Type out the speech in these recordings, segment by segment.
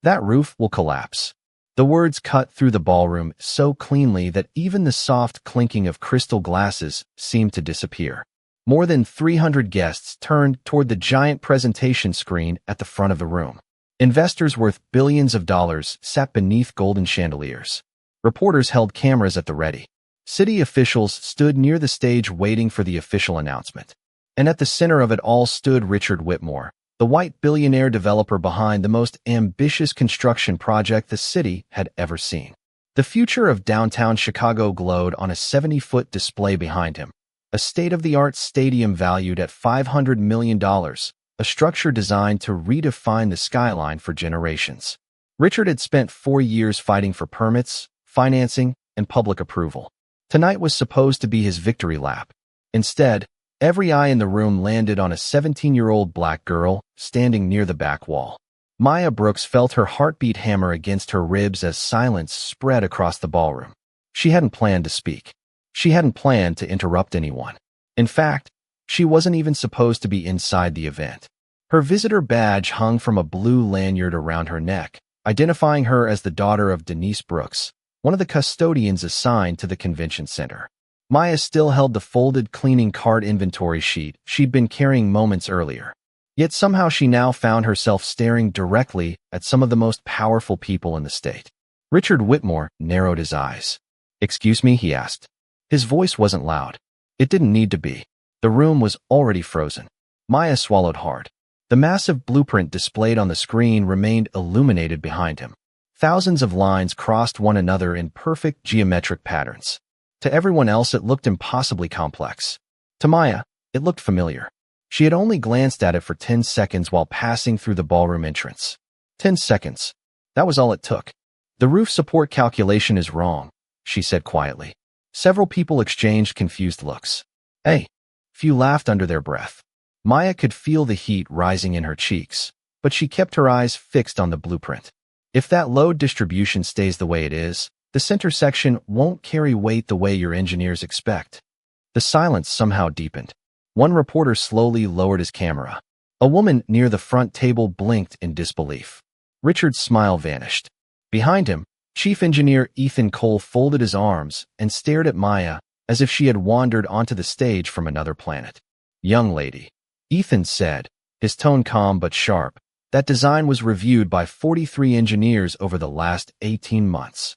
That roof will collapse. The words cut through the ballroom so cleanly that even the soft clinking of crystal glasses seemed to disappear. More than 300 guests turned toward the giant presentation screen at the front of the room. Investors worth billions of dollars sat beneath golden chandeliers. Reporters held cameras at the ready. City officials stood near the stage waiting for the official announcement. And at the center of it all stood Richard Whitmore, the white billionaire developer behind the most ambitious construction project the city had ever seen. The future of downtown Chicago glowed on a 70-foot display behind him. A state-of-the-art stadium valued at $500 million, a structure designed to redefine the skyline for generations. Richard had spent 4 years fighting for permits, financing, and public approval. Tonight was supposed to be his victory lap. Instead, every eye in the room landed on a 17-year-old black girl standing near the back wall. Maya Brooks felt her heartbeat hammer against her ribs as silence spread across the ballroom. She hadn't planned to speak. She hadn't planned to interrupt anyone. In fact, she wasn't even supposed to be inside the event. Her visitor badge hung from a blue lanyard around her neck, identifying her as the daughter of Denise Brooks, one of the custodians assigned to the convention center. Maya still held the folded cleaning cart inventory sheet she'd been carrying moments earlier. Yet somehow she now found herself staring directly at some of the most powerful people in the state. Richard Whitmore narrowed his eyes. "Excuse me?" he asked. His voice wasn't loud. It didn't need to be. The room was already frozen. Maya swallowed hard. The massive blueprint displayed on the screen remained illuminated behind him. Thousands of lines crossed one another in perfect geometric patterns. To everyone else, it looked impossibly complex. To Maya, it looked familiar. She had only glanced at it for 10 seconds while passing through the ballroom entrance. 10 seconds. That was all it took. "The roof support calculation is wrong," she said quietly. Several people exchanged confused looks. "Hey!" Few laughed under their breath. Maya could feel the heat rising in her cheeks, but she kept her eyes fixed on the blueprint. If that load distribution stays the way it is, the center section won't carry weight the way your engineers expect. The silence somehow deepened. One reporter slowly lowered his camera. A woman near the front table blinked in disbelief. Richard's smile vanished. Behind him, Chief Engineer Ethan Cole folded his arms and stared at Maya as if she had wandered onto the stage from another planet. "Young lady," Ethan said, his tone calm but sharp, "that design was reviewed by 43 engineers over the last 18 months.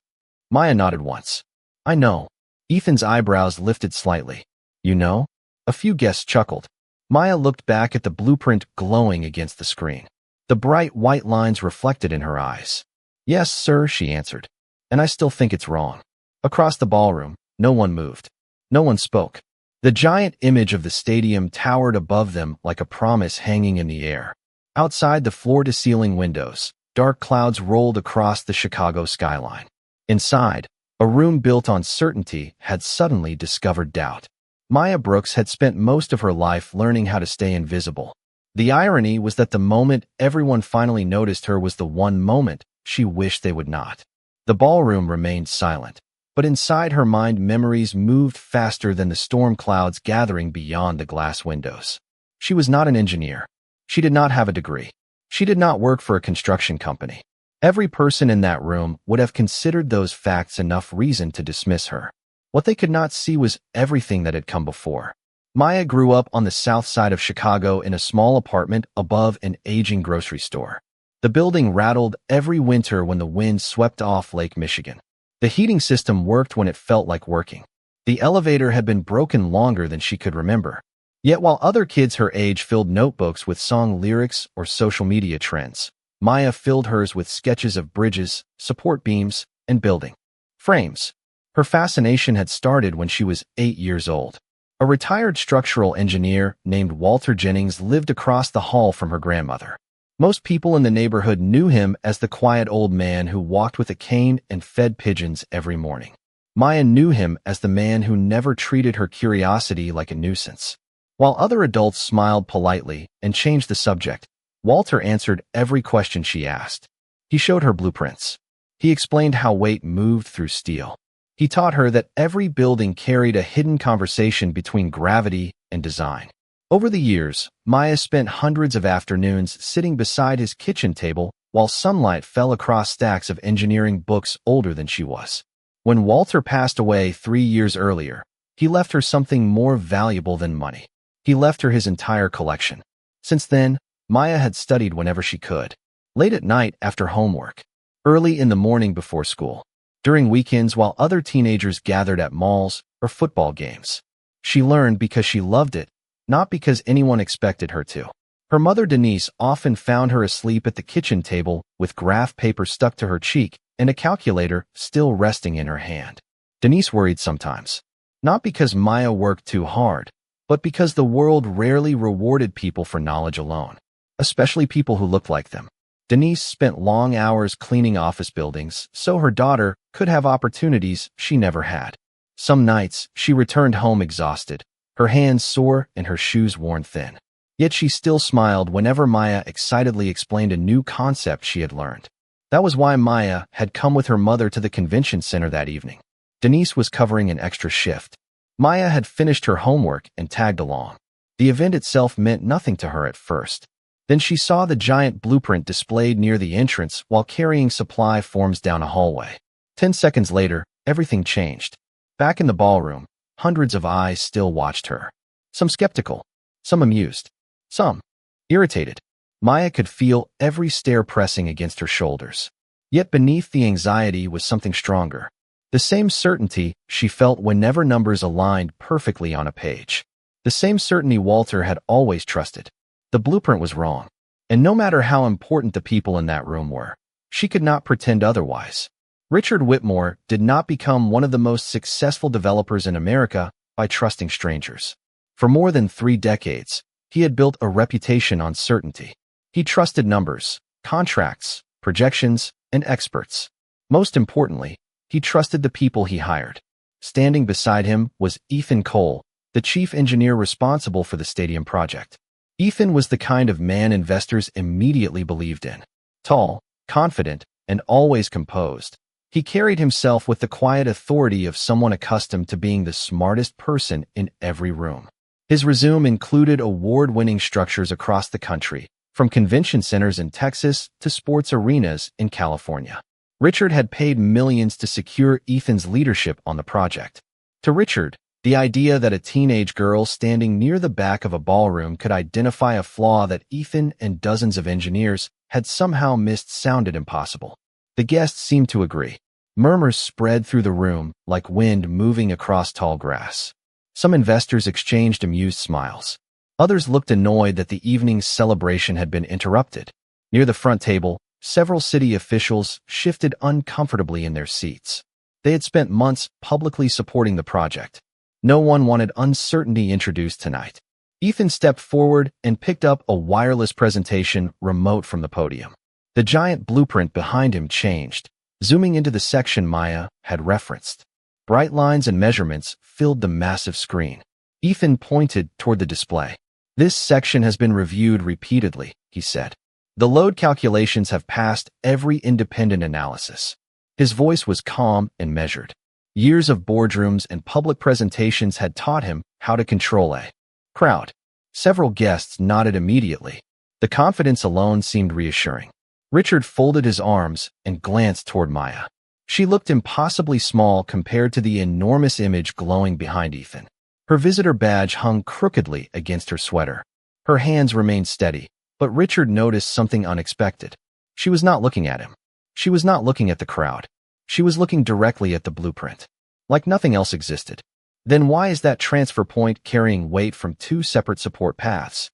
Maya nodded once. "I know." Ethan's eyebrows lifted slightly. "You know?" A few guests chuckled. Maya looked back at the blueprint glowing against the screen. The bright white lines reflected in her eyes. "Yes, sir," she answered. "And I still think it's wrong." Across the ballroom, no one moved. No one spoke. The giant image of the stadium towered above them like a promise hanging in the air. Outside the floor-to-ceiling windows, dark clouds rolled across the Chicago skyline. Inside, a room built on certainty had suddenly discovered doubt. Maya Brooks had spent most of her life learning how to stay invisible. The irony was that the moment everyone finally noticed her was the one moment she wished they would not. The ballroom remained silent, but inside her mind memories moved faster than the storm clouds gathering beyond the glass windows. She was not an engineer. She did not have a degree. She did not work for a construction company. Every person in that room would have considered those facts enough reason to dismiss her. What they could not see was everything that had come before. Maya grew up on the south side of Chicago in a small apartment above an aging grocery store. The building rattled every winter when the wind swept off Lake Michigan. The heating system worked when it felt like working. The elevator had been broken longer than she could remember. Yet while other kids her age filled notebooks with song lyrics or social media trends, Maya filled hers with sketches of bridges, support beams, and building frames. Her fascination had started when she was 8 years old. A retired structural engineer named Walter Jennings lived across the hall from her grandmother. Most people in the neighborhood knew him as the quiet old man who walked with a cane and fed pigeons every morning. Maya knew him as the man who never treated her curiosity like a nuisance. While other adults smiled politely and changed the subject, Walter answered every question she asked. He showed her blueprints. He explained how weight moved through steel. He taught her that every building carried a hidden conversation between gravity and design. Over the years, Maya spent hundreds of afternoons sitting beside his kitchen table, while sunlight fell across stacks of engineering books older than she was. When Walter passed away 3 years earlier, he left her something more valuable than money. He left her his entire collection. Since then, Maya had studied whenever she could. Late at night after homework, early in the morning before school, during weekends while other teenagers gathered at malls or football games. She learned because she loved it, not because anyone expected her to. Her mother Denise often found her asleep at the kitchen table with graph paper stuck to her cheek and a calculator still resting in her hand. Denise worried sometimes, not because Maya worked too hard, but because the world rarely rewarded people for knowledge alone, especially people who looked like them. Denise spent long hours cleaning office buildings so her daughter could have opportunities she never had. Some nights, she returned home exhausted, her hands sore and her shoes worn thin. Yet she still smiled whenever Maya excitedly explained a new concept she had learned. That was why Maya had come with her mother to the convention center that evening. Denise was covering an extra shift. Maya had finished her homework and tagged along. The event itself meant nothing to her at first. Then she saw the giant blueprint displayed near the entrance while carrying supply forms down a hallway. 10 seconds later, everything changed. Back in the ballroom, hundreds of eyes still watched her. Some skeptical, some amused, some irritated. Maya could feel every stare pressing against her shoulders. Yet beneath the anxiety was something stronger. The same certainty she felt whenever numbers aligned perfectly on a page. The same certainty Walter had always trusted. The blueprint was wrong. And no matter how important the people in that room were, she could not pretend otherwise. Richard Whitmore did not become one of the most successful developers in America by trusting strangers. For more than 3 decades, he had built a reputation on certainty. He trusted numbers, contracts, projections, and experts. Most importantly, he trusted the people he hired. Standing beside him was Ethan Cole, the chief engineer responsible for the stadium project. Ethan was the kind of man investors immediately believed in. Tall, confident, and always composed, he carried himself with the quiet authority of someone accustomed to being the smartest person in every room. His resume included award-winning structures across the country, from convention centers in Texas to sports arenas in California. Richard had paid millions to secure Ethan's leadership on the project. To Richard, the idea that a teenage girl standing near the back of a ballroom could identify a flaw that Ethan and dozens of engineers had somehow missed sounded impossible. The guests seemed to agree. Murmurs spread through the room like wind moving across tall grass. Some investors exchanged amused smiles. Others looked annoyed that the evening's celebration had been interrupted. Near the front table, several city officials shifted uncomfortably in their seats. They had spent months publicly supporting the project. No one wanted uncertainty introduced tonight. Ethan stepped forward and picked up a wireless presentation remote from the podium. The giant blueprint behind him changed, zooming into the section Maya had referenced. Bright lines and measurements filled the massive screen. Ethan pointed toward the display. "This section has been reviewed repeatedly," he said. "The load calculations have passed every independent analysis." His voice was calm and measured. Years of boardrooms and public presentations had taught him how to control a crowd. Several guests nodded immediately. The confidence alone seemed reassuring. Richard folded his arms and glanced toward Maya. She looked impossibly small compared to the enormous image glowing behind Ethan. Her visitor badge hung crookedly against her sweater. Her hands remained steady, but Richard noticed something unexpected. She was not looking at him. She was not looking at the crowd. She was looking directly at the blueprint, like nothing else existed. Then why is that transfer point carrying weight from 2 separate support paths?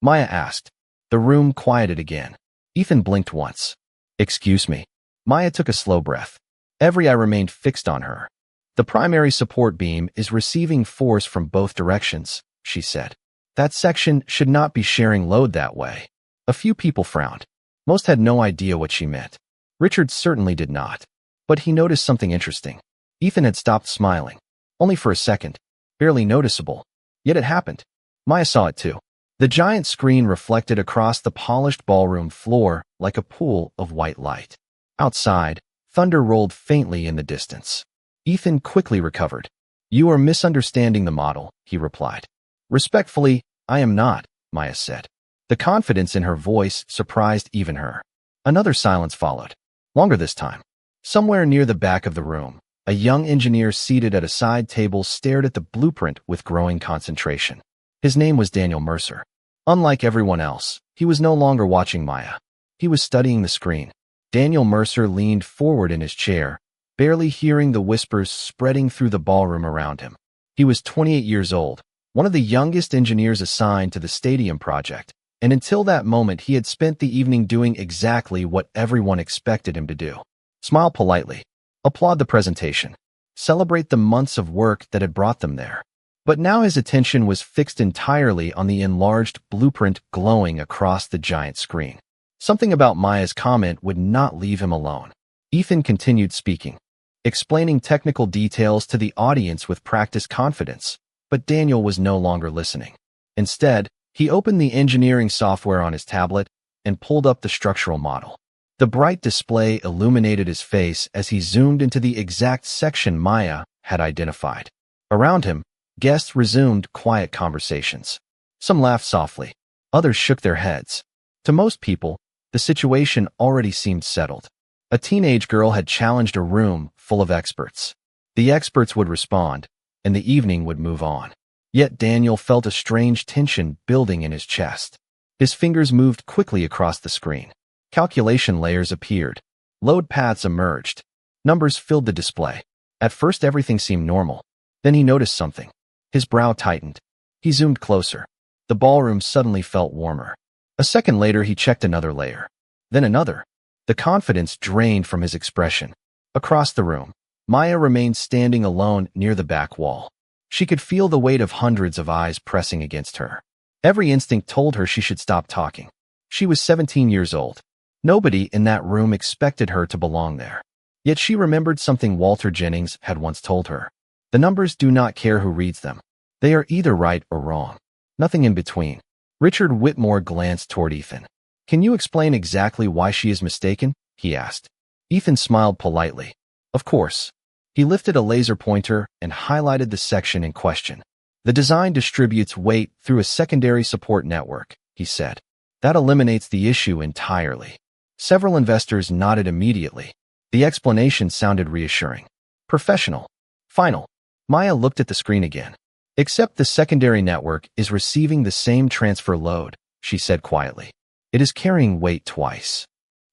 Maya asked. The room quieted again. Ethan blinked once. "Excuse me." Maya took a slow breath. Every eye remained fixed on her. "The primary support beam is receiving force from both directions," she said. "That section should not be sharing load that way." A few people frowned. Most had no idea what she meant. Richard certainly did not. But he noticed something interesting. Ethan had stopped smiling. Only for a second. Barely noticeable. Yet it happened. Maya saw it too. The giant screen reflected across the polished ballroom floor like a pool of white light. Outside, thunder rolled faintly in the distance. Ethan quickly recovered. "You are misunderstanding the model," he replied. "Respectfully, I am not," Maya said. The confidence in her voice surprised even her. Another silence followed, longer this time. Somewhere near the back of the room, a young engineer seated at a side table stared at the blueprint with growing concentration. His name was Daniel Mercer. Unlike everyone else, he was no longer watching Maya. He was studying the screen. Daniel Mercer leaned forward in his chair, barely hearing the whispers spreading through the ballroom around him. He was 28 years old, one of the youngest engineers assigned to the stadium project, and until that moment he had spent the evening doing exactly what everyone expected him to do. Smile politely. Applaud the presentation. Celebrate the months of work that had brought them there. But now his attention was fixed entirely on the enlarged blueprint glowing across the giant screen. Something about Maya's comment would not leave him alone. Ethan continued speaking, explaining technical details to the audience with practiced confidence, but Daniel was no longer listening. Instead, he opened the engineering software on his tablet and pulled up the structural model. The bright display illuminated his face as he zoomed into the exact section Maya had identified. Around him, guests resumed quiet conversations. Some laughed softly. Others shook their heads. To most people, the situation already seemed settled. A teenage girl had challenged a room full of experts. The experts would respond, and the evening would move on. Yet Daniel felt a strange tension building in his chest. His fingers moved quickly across the screen. Calculation layers appeared. Load paths emerged. Numbers filled the display. At first everything seemed normal. Then he noticed something. His brow tightened. He zoomed closer. The ballroom suddenly felt warmer. A second later he checked another layer. Then another. The confidence drained from his expression. Across the room, Maya remained standing alone near the back wall. She could feel the weight of hundreds of eyes pressing against her. Every instinct told her she should stop talking. She was 17 years old. Nobody in that room expected her to belong there. Yet she remembered something Walter Jennings had once told her. The numbers do not care who reads them. They are either right or wrong. Nothing in between. Richard Whitmore glanced toward Ethan. Can you explain exactly why she is mistaken? He asked. Ethan smiled politely. Of course. He lifted a laser pointer and highlighted the section in question. The design distributes weight through a secondary support network, he said. That eliminates the issue entirely. Several investors nodded immediately. The explanation sounded reassuring. Professional. Final. Maya looked at the screen again. Except the secondary network is receiving the same transfer load, she said quietly. It is carrying weight twice.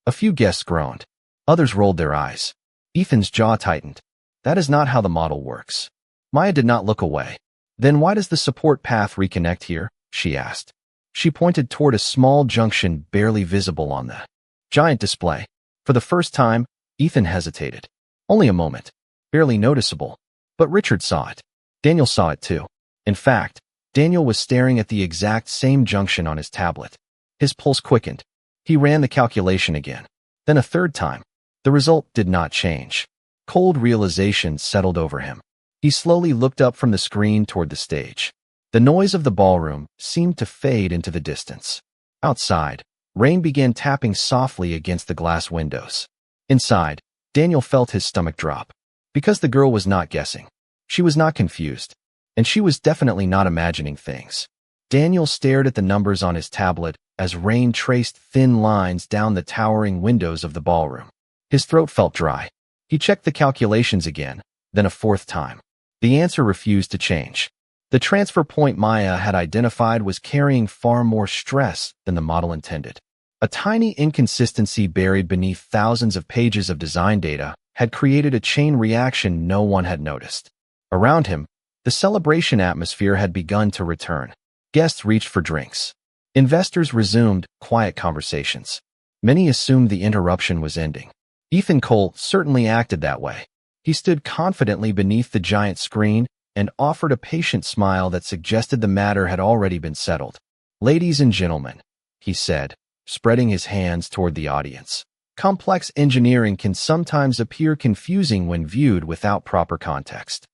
A few guests groaned. Others rolled their eyes. Ethan's jaw tightened. That is not how the model works. Maya did not look away. Then why does the support path reconnect here? She asked. She pointed toward a small junction barely visible on the giant display. For the first time, Ethan hesitated. Only a moment. Barely noticeable. But Richard saw it. Daniel saw it too. In fact, Daniel was staring at the exact same junction on his tablet. His pulse quickened. He ran the calculation again. Then a third time. The result did not change. Cold realization settled over him. He slowly looked up from the screen toward the stage. The noise of the ballroom seemed to fade into the distance. Outside, rain began tapping softly against the glass windows. Inside, Daniel felt his stomach drop. Because the girl was not guessing. She was not confused. And she was definitely not imagining things. Daniel stared at the numbers on his tablet as rain traced thin lines down the towering windows of the ballroom. His throat felt dry. He checked the calculations again, then a fourth time. The answer refused to change. The transfer point Maya had identified was carrying far more stress than the model intended. A tiny inconsistency buried beneath thousands of pages of design data had created a chain reaction no one had noticed. Around him, the celebration atmosphere had begun to return. Guests reached for drinks. Investors resumed quiet conversations. Many assumed the interruption was ending. Ethan Cole certainly acted that way. He stood confidently beneath the giant screen and offered a patient smile that suggested the matter had already been settled. Ladies and gentlemen, he said, spreading his hands toward the audience. Complex engineering can sometimes appear confusing when viewed without proper context.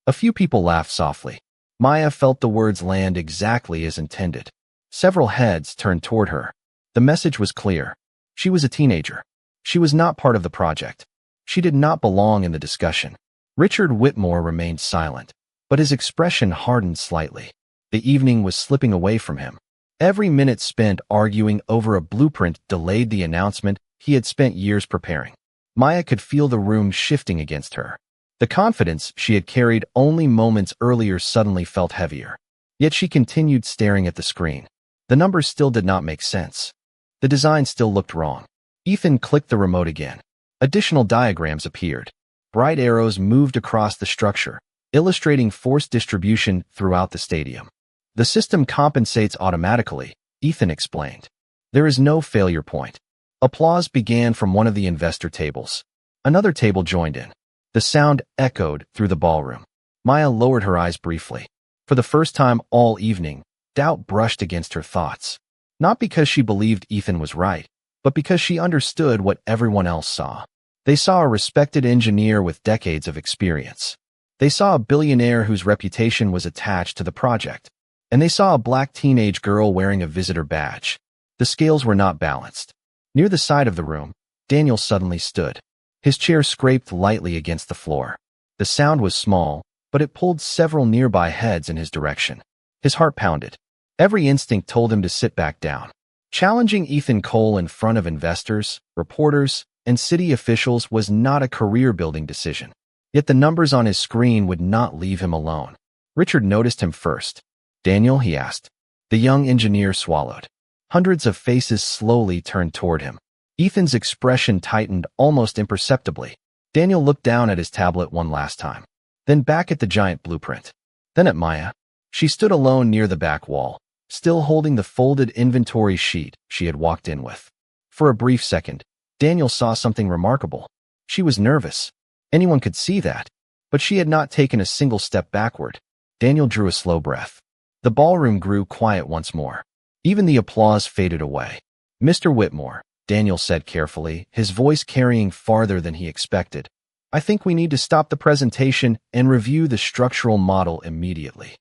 A few people laughed softly. Maya felt the words land exactly as intended. Several heads turned toward her. The message was clear. She was a teenager. She was not part of the project. She did not belong in the discussion. Richard Whitmore remained silent, but his expression hardened slightly. The evening was slipping away from him. Every minute spent arguing over a blueprint delayed the announcement he had spent years preparing. Maya could feel the room shifting against her. The confidence she had carried only moments earlier suddenly felt heavier. Yet she continued staring at the screen. The numbers still did not make sense. The design still looked wrong. Ethan clicked the remote again. Additional diagrams appeared. Bright arrows moved across the structure, illustrating force distribution throughout the stadium. The system compensates automatically, Ethan explained. There is no failure point. Applause began from one of the investor tables. Another table joined in. The sound echoed through the ballroom. Maya lowered her eyes briefly. For the first time all evening, doubt brushed against her thoughts. Not because she believed Ethan was right, but because she understood what everyone else saw. They saw a respected engineer with decades of experience. They saw a billionaire whose reputation was attached to the project. And they saw a black teenage girl wearing a visitor badge. The scales were not balanced. Near the side of the room, Daniel suddenly stood. His chair scraped lightly against the floor. The sound was small, but it pulled several nearby heads in his direction. His heart pounded. Every instinct told him to sit back down. Challenging Ethan Cole in front of investors, reporters, and city officials was not a career-building decision. Yet the numbers on his screen would not leave him alone. Richard noticed him first. "Daniel?" he asked. The young engineer swallowed. Hundreds of faces slowly turned toward him. Ethan's expression tightened almost imperceptibly. Daniel looked down at his tablet one last time, then back at the giant blueprint, then at Maya. She stood alone near the back wall, still holding the folded inventory sheet she had walked in with. For a brief second, Daniel saw something remarkable. She was nervous. Anyone could see that. But she had not taken a single step backward. Daniel drew a slow breath. The ballroom grew quiet once more. Even the applause faded away. "Mr. Whitmore," Daniel said carefully, his voice carrying farther than he expected, "I think we need to stop the presentation and review the structural model immediately."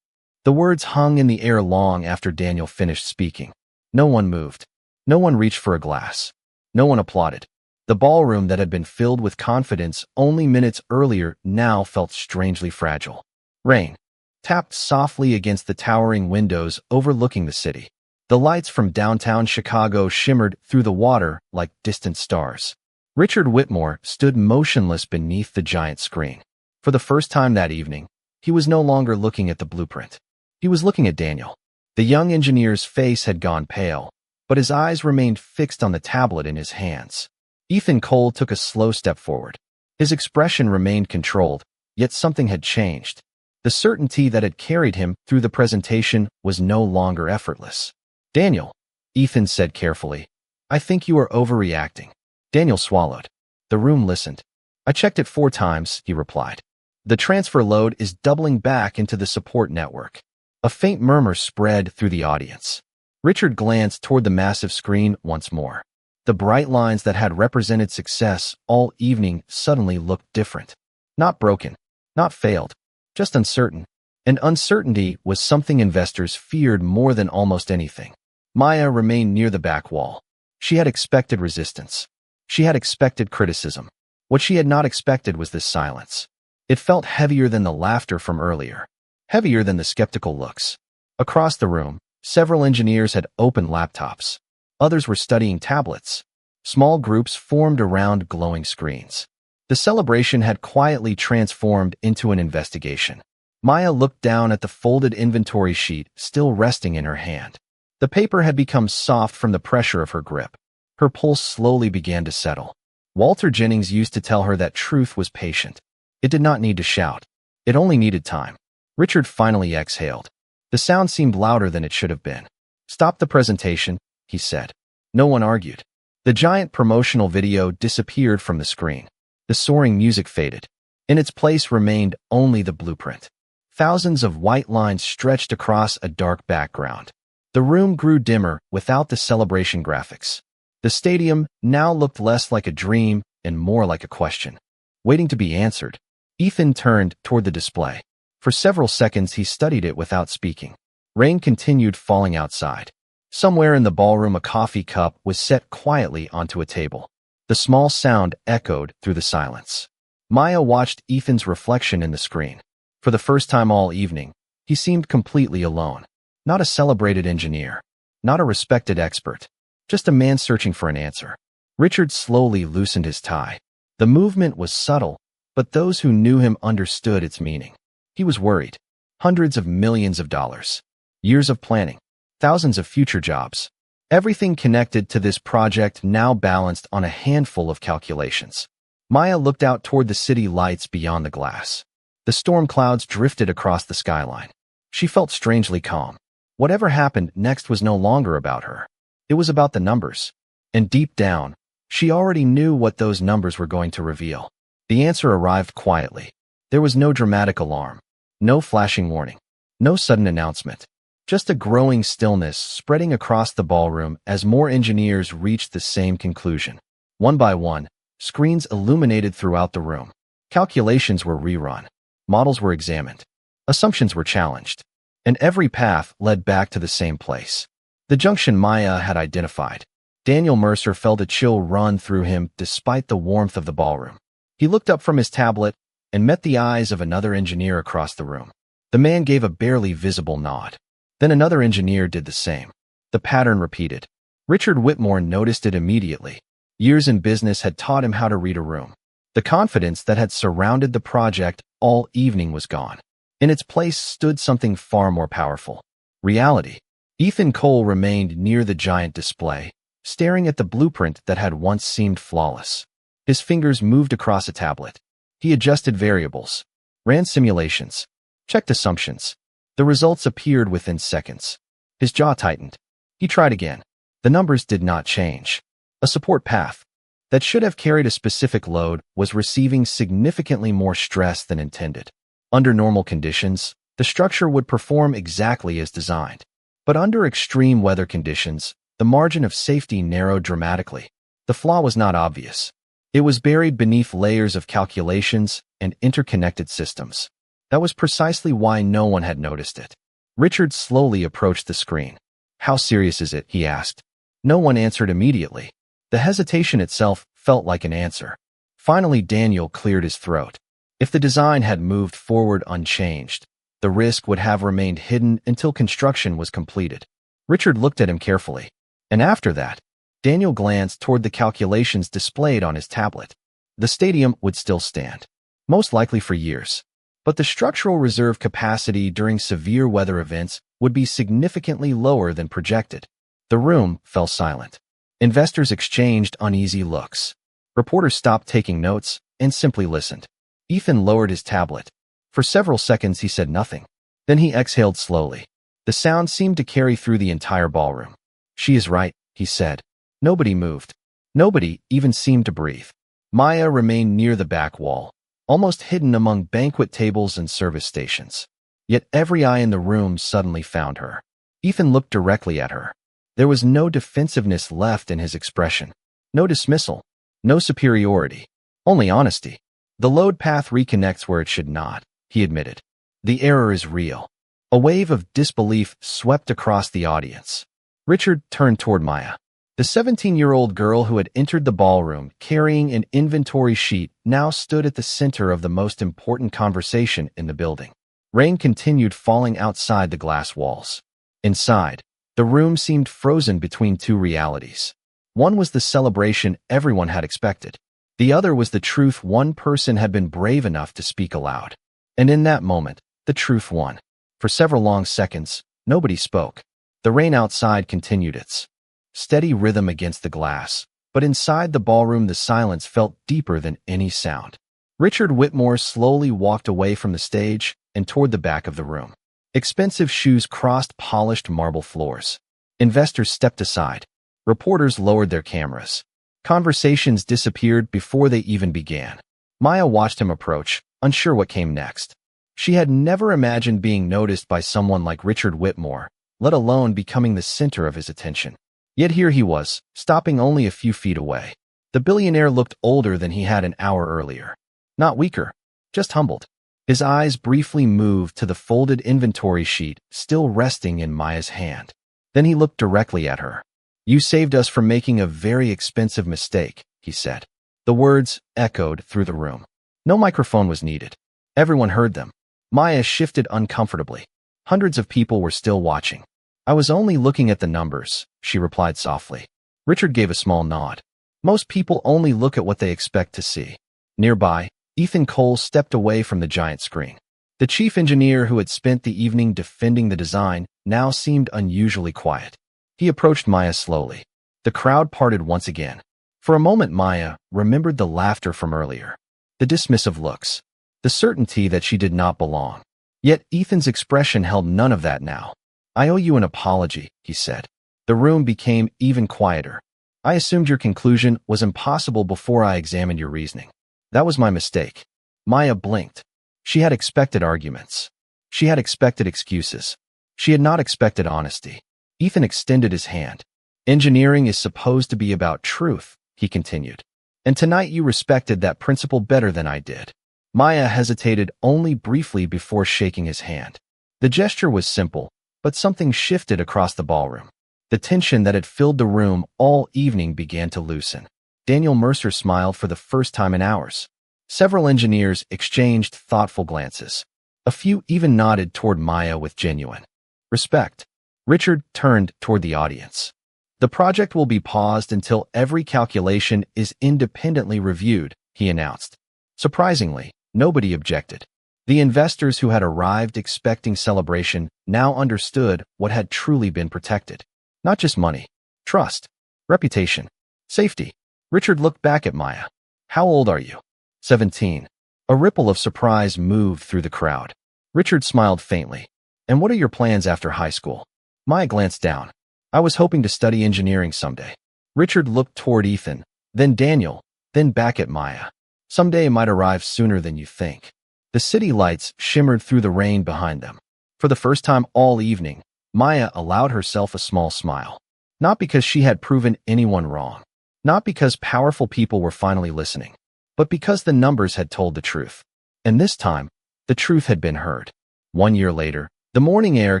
The words hung in the air long after Daniel finished speaking. No one moved. No one reached for a glass. No one applauded. The ballroom that had been filled with confidence only minutes earlier now felt strangely fragile. Rain tapped softly against the towering windows overlooking the city. The lights from downtown Chicago shimmered through the water like distant stars. Richard Whitmore stood motionless beneath the giant screen. For the first time that evening, he was no longer looking at the blueprint. He was looking at Daniel. The young engineer's face had gone pale, but his eyes remained fixed on the tablet in his hands. Ethan Cole took a slow step forward. His expression remained controlled, yet something had changed. The certainty that had carried him through the presentation was no longer effortless. "Daniel," Ethan said carefully, "I think you are overreacting." Daniel swallowed. The room listened. "I checked it 4 times, he replied. "The transfer load is doubling back into the support network." A faint murmur spread through the audience. Richard glanced toward the massive screen once more. The bright lines that had represented success all evening suddenly looked different. Not broken, not failed, just uncertain. And uncertainty was something investors feared more than almost anything. Maya remained near the back wall. She had expected resistance. She had expected criticism. What she had not expected was this silence. It felt heavier than the laughter from earlier, heavier than the skeptical looks. Across the room, several engineers had opened laptops. Others were studying tablets. Small groups formed around glowing screens. The celebration had quietly transformed into an investigation. Maya looked down at the folded inventory sheet still resting in her hand. The paper had become soft from the pressure of her grip. Her pulse slowly began to settle. Walter Jennings used to tell her that truth was patient. It did not need to shout. It only needed time. Richard finally exhaled. The sound seemed louder than it should have been. "Stop the presentation," he said. No one argued. The giant promotional video disappeared from the screen. The soaring music faded. In its place remained only the blueprint. Thousands of white lines stretched across a dark background. The room grew dimmer without the celebration graphics. The stadium now looked less like a dream and more like a question, waiting to be answered. Ethan turned toward the display. For several seconds he studied it without speaking. Rain continued falling outside. Somewhere in the ballroom a coffee cup was set quietly onto a table. The small sound echoed through the silence. Maya watched Ethan's reflection in the screen. For the first time all evening, he seemed completely alone. Not a celebrated engineer. Not a respected expert. Just a man searching for an answer. Richard slowly loosened his tie. The movement was subtle, but those who knew him understood its meaning. He was worried. Hundreds of millions of dollars. Years of planning. Thousands of future jobs. Everything connected to this project now balanced on a handful of calculations. Maya looked out toward the city lights beyond the glass. The storm clouds drifted across the skyline. She felt strangely calm. Whatever happened next was no longer about her. It was about the numbers. And deep down, she already knew what those numbers were going to reveal. The answer arrived quietly. There was no dramatic alarm, no flashing warning, no sudden announcement. Just a growing stillness spreading across the ballroom as more engineers reached the same conclusion. One by one, screens illuminated throughout the room. Calculations were rerun. Models were examined. Assumptions were challenged. And every path led back to the same place. The junction Maya had identified. Daniel Mercer felt a chill run through him despite the warmth of the ballroom. He looked up from his tablet and met the eyes of another engineer across the room. The man gave a barely visible nod. Then another engineer did the same. The pattern repeated. Richard Whitmore noticed it immediately. Years in business had taught him how to read a room. The confidence that had surrounded the project all evening was gone. In its place stood something far more powerful. Reality. Ethan Cole remained near the giant display, staring at the blueprint that had once seemed flawless. His fingers moved across a tablet. He adjusted variables, ran simulations, checked assumptions. The results appeared within seconds. His jaw tightened. He tried again. The numbers did not change. A support path that should have carried a specific load was receiving significantly more stress than intended. Under normal conditions, the structure would perform exactly as designed. But under extreme weather conditions, the margin of safety narrowed dramatically. The flaw was not obvious. It was buried beneath layers of calculations and interconnected systems. That was precisely why no one had noticed it. Richard slowly approached the screen. "How serious is it?" he asked. No one answered immediately. The hesitation itself felt like an answer. Finally, Daniel cleared his throat. If the design had moved forward unchanged, the risk would have remained hidden until construction was completed. Richard looked at him carefully. And after that, Daniel glanced toward the calculations displayed on his tablet. The stadium would still stand, most likely for years. But the structural reserve capacity during severe weather events would be significantly lower than projected. The room fell silent. Investors exchanged uneasy looks. Reporters stopped taking notes and simply listened. Ethan lowered his tablet. For several seconds he said nothing. Then he exhaled slowly. The sound seemed to carry through the entire ballroom. "She is right," he said. Nobody moved. Nobody even seemed to breathe. Maya remained near the back wall, almost hidden among banquet tables and service stations. Yet every eye in the room suddenly found her. Ethan looked directly at her. There was no defensiveness left in his expression. No dismissal. No superiority. Only honesty. "The load path reconnects where it should not," he admitted. "The error is real." A wave of disbelief swept across the audience. Richard turned toward Maya. The 17-year-old girl who had entered the ballroom carrying an inventory sheet now stood at the center of the most important conversation in the building. Rain continued falling outside the glass walls. Inside, the room seemed frozen between two realities. One was the celebration everyone had expected. The other was the truth one person had been brave enough to speak aloud. And in that moment, the truth won. For several long seconds, nobody spoke. The rain outside continued its steady rhythm against the glass, but inside the ballroom the silence felt deeper than any sound. Richard Whitmore slowly walked away from the stage and toward the back of the room. Expensive shoes crossed polished marble floors. Investors stepped aside. Reporters lowered their cameras. Conversations disappeared before they even began. Maya watched him approach, unsure what came next. She had never imagined being noticed by someone like Richard Whitmore, let alone becoming the center of his attention. Yet here he was, stopping only a few feet away. The billionaire looked older than he had an hour earlier. Not weaker, just humbled. His eyes briefly moved to the folded inventory sheet still resting in Maya's hand. Then he looked directly at her. "You saved us from making a very expensive mistake," he said. The words echoed through the room. No microphone was needed. Everyone heard them. Maya shifted uncomfortably. Hundreds of people were still watching. "I was only looking at the numbers," she replied softly. Richard gave a small nod. Most people only look at what they expect to see. Nearby, Ethan Cole stepped away from the giant screen. The chief engineer who had spent the evening defending the design now seemed unusually quiet. He approached Maya slowly. The crowd parted once again. For a moment, Maya remembered the laughter from earlier, the dismissive looks, the certainty that she did not belong. Yet Ethan's expression held none of that now. "I owe you an apology," he said. The room became even quieter. "I assumed your conclusion was impossible before I examined your reasoning. That was my mistake." Maya blinked. She had expected arguments. She had expected excuses. She had not expected honesty. Ethan extended his hand. "Engineering is supposed to be about truth," he continued. "And tonight you respected that principle better than I did." Maya hesitated only briefly before shaking his hand. The gesture was simple, but something shifted across the ballroom. The tension that had filled the room all evening began to loosen. Daniel Mercer smiled for the first time in hours. Several engineers exchanged thoughtful glances. A few even nodded toward Maya with genuine respect. Richard turned toward the audience. "The project will be paused until every calculation is independently reviewed," he announced. Surprisingly, nobody objected. The investors who had arrived expecting celebration now understood what had truly been protected. Not just money, trust, reputation, safety. Richard looked back at Maya. "How old are you?" 17. A ripple of surprise moved through the crowd. Richard smiled faintly. "And what are your plans after high school?" Maya glanced down. "I was hoping to study engineering someday." Richard looked toward Ethan, then Daniel, then back at Maya. "Someday might arrive sooner than you think." The city lights shimmered through the rain behind them. For the first time all evening, Maya allowed herself a small smile. Not because she had proven anyone wrong. Not because powerful people were finally listening. But because the numbers had told the truth. And this time, the truth had been heard. 1 year later, the morning air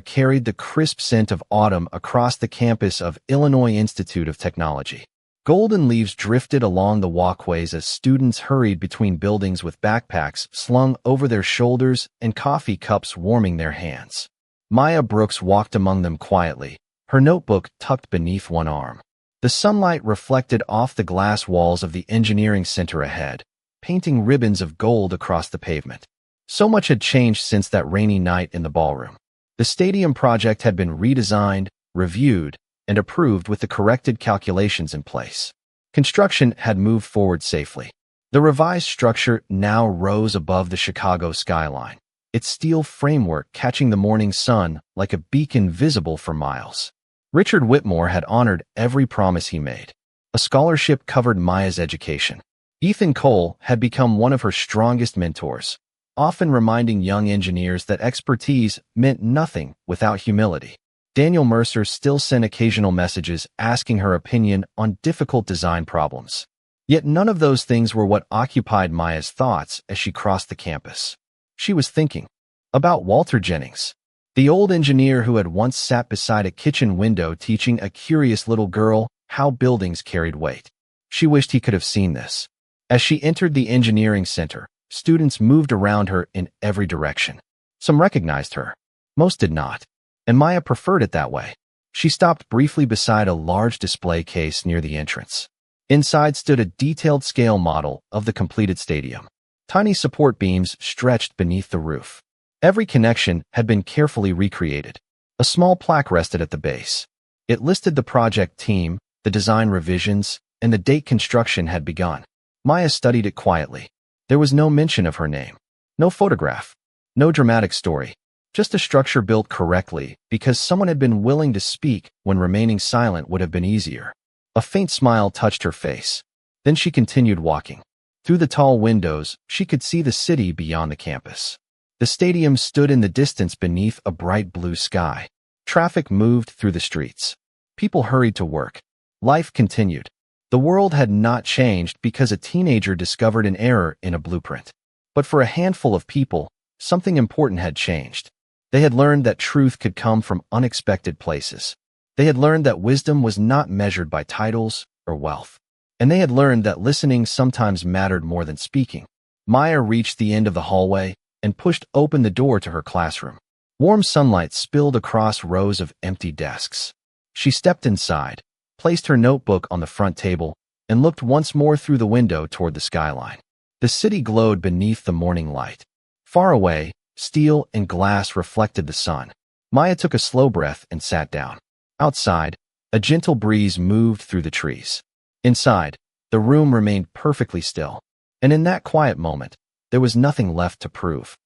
carried the crisp scent of autumn across the campus of Illinois Institute of Technology. Golden leaves drifted along the walkways as students hurried between buildings with backpacks slung over their shoulders and coffee cups warming their hands. Maya Brooks walked among them quietly, her notebook tucked beneath one arm. The sunlight reflected off the glass walls of the engineering center ahead, painting ribbons of gold across the pavement. So much had changed since that rainy night in the ballroom. The stadium project had been redesigned, reviewed, and approved with the corrected calculations in place. Construction had moved forward safely. The revised structure now rose above the Chicago skyline, its steel framework catching the morning sun like a beacon visible for miles. Richard Whitmore had honored every promise he made. A scholarship covered Maya's education. Ethan Cole had become one of her strongest mentors, often reminding young engineers that expertise meant nothing without humility. Daniel Mercer still sent occasional messages asking her opinion on difficult design problems. Yet none of those things were what occupied Maya's thoughts as she crossed the campus. She was thinking about Walter Jennings, the old engineer who had once sat beside a kitchen window teaching a curious little girl how buildings carried weight. She wished he could have seen this. As she entered the engineering center, students moved around her in every direction. Some recognized her. Most did not. And Maya preferred it that way. She stopped briefly beside a large display case near the entrance. Inside stood a detailed scale model of the completed stadium. Tiny support beams stretched beneath the roof. Every connection had been carefully recreated. A small plaque rested at the base. It listed the project team, the design revisions, and the date construction had begun. Maya studied it quietly. There was no mention of her name. No photograph. No dramatic story. Just a structure built correctly because someone had been willing to speak when remaining silent would have been easier. A faint smile touched her face. Then she continued walking. Through the tall windows, she could see the city beyond the campus. The stadium stood in the distance beneath a bright blue sky. Traffic moved through the streets. People hurried to work. Life continued. The world had not changed because a teenager discovered an error in a blueprint. But for a handful of people, something important had changed. They had learned that truth could come from unexpected places. They had learned that wisdom was not measured by titles or wealth. And they had learned that listening sometimes mattered more than speaking. Maya reached the end of the hallway and pushed open the door to her classroom. Warm sunlight spilled across rows of empty desks. She stepped inside, placed her notebook on the front table, and looked once more through the window toward the skyline. The city glowed beneath the morning light. Far away, steel and glass reflected the sun. Maya took a slow breath and sat down. Outside, a gentle breeze moved through the trees. Inside, the room remained perfectly still. And in that quiet moment, there was nothing left to prove.